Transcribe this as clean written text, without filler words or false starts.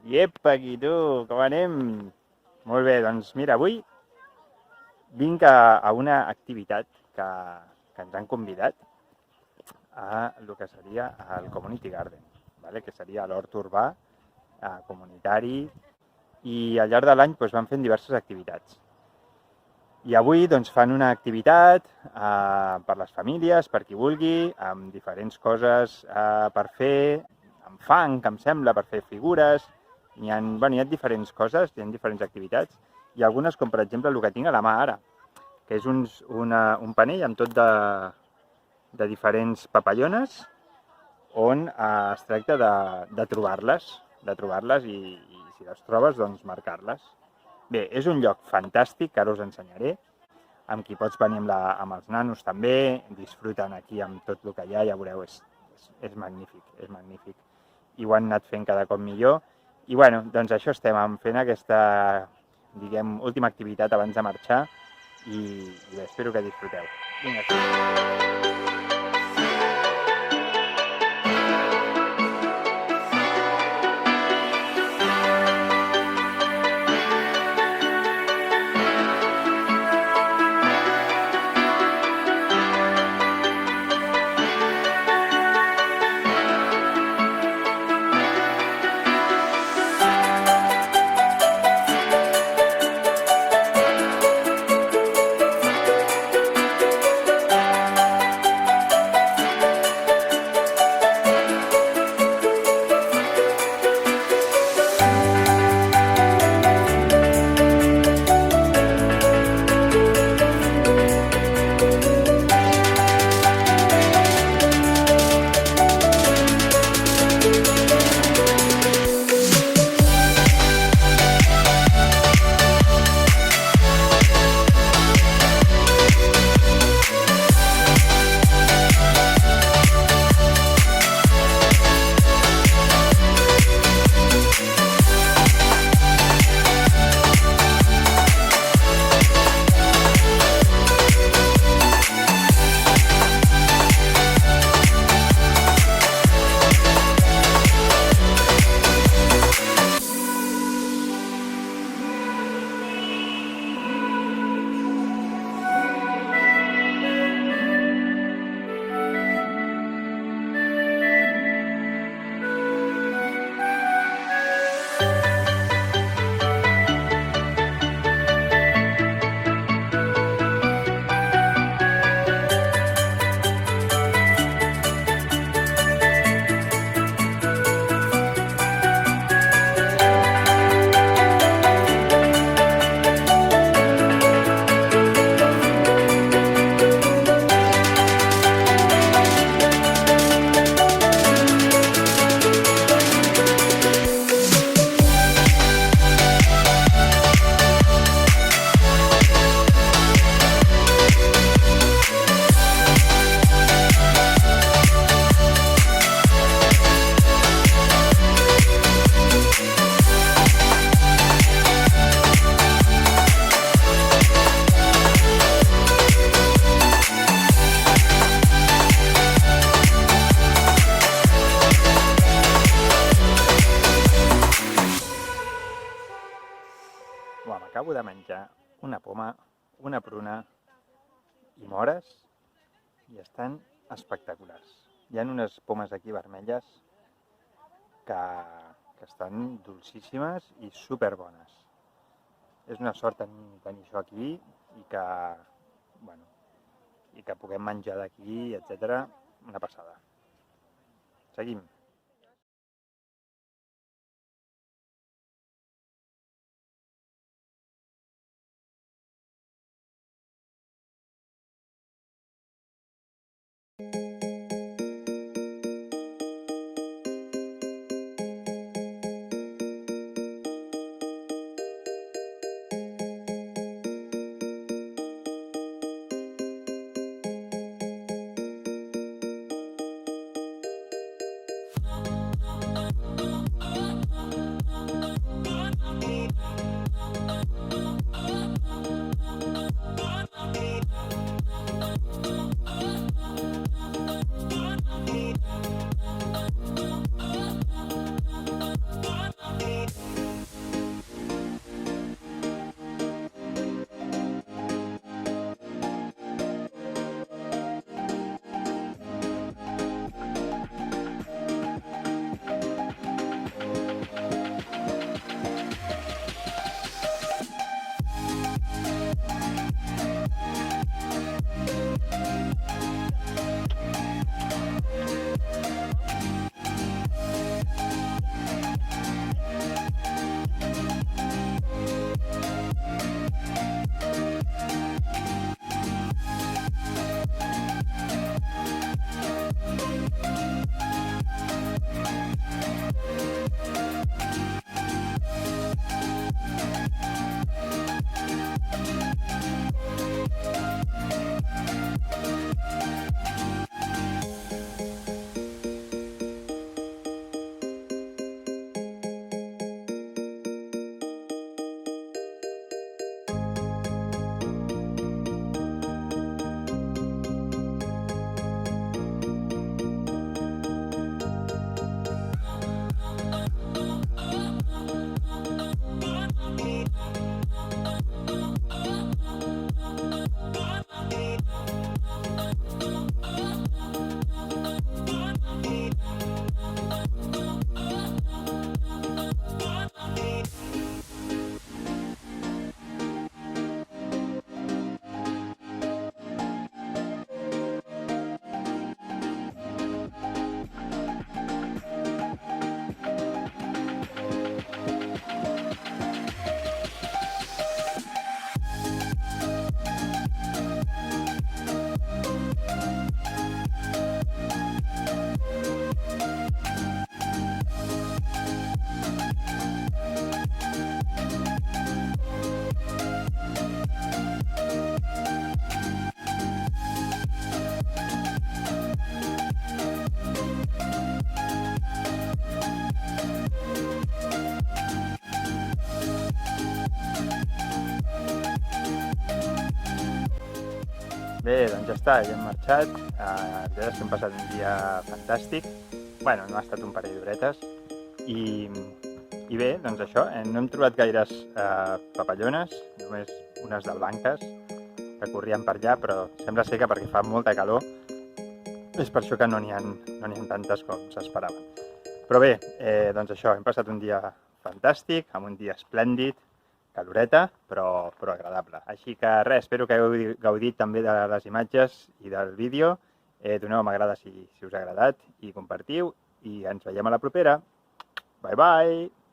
Iepa, aquí tu, com anem? Molt bé, doncs mira, avui vinc a una activitat que ens han convidat a el que seria el Community Garden, vale? Que seria l'hort urbà comunitari, i al llarg de l'any doncs, van fent diverses activitats. I avui doncs, fan una activitat per les famílies, per qui vulgui, amb diferents coses per fer, amb fang, em sembla, per fer figures. Hi ha diferents coses, hi ha diferents activitats, i algunes, com per exemple el que tinc a la mà ara, que és un panell amb tot de diferents papallones, on es tracta de trobar-les i si les trobes, doncs marcar-les. Bé, és un lloc fantàstic, que ara us ensenyaré, amb qui pots venir amb els nanos també, disfruten aquí amb tot el que hi ha, ja veureu, és magnífic, és magnífic. I ho han anat fent cada cop millor. I bueno, doncs això estem fent aquesta, diguem, última activitat abans de marxar i bé, espero que disfruteu. Vinga, sí. M'acabo de menjar una poma, una pruna i mores i estan espectaculars. Hi ha unes pomes aquí vermelles que estan dolcíssimes i superbones. És una sort tenir això aquí i que puguem menjar d'aquí, etc. Una passada. Seguim. Bé, doncs ja està, ja hem marxat. La veritat és que hem passat un dia fantàstic. Bueno, no ha estat un parell d'horetes. I bé, doncs això, no hem trobat gaires papallones, només unes de blanques que corrien per allà, però sembla ser que perquè fa molta calor és per això que no n'hi ha tantes com s'esperaven. Però bé, doncs això, hem passat un dia fantàstic, amb un dia esplèndid, caloreta, però agradable. Així que res, espero que hagueu gaudit també de les imatges i del vídeo. Doneu a m'agrada si us ha agradat i compartiu i ens veiem a la propera. Bye bye!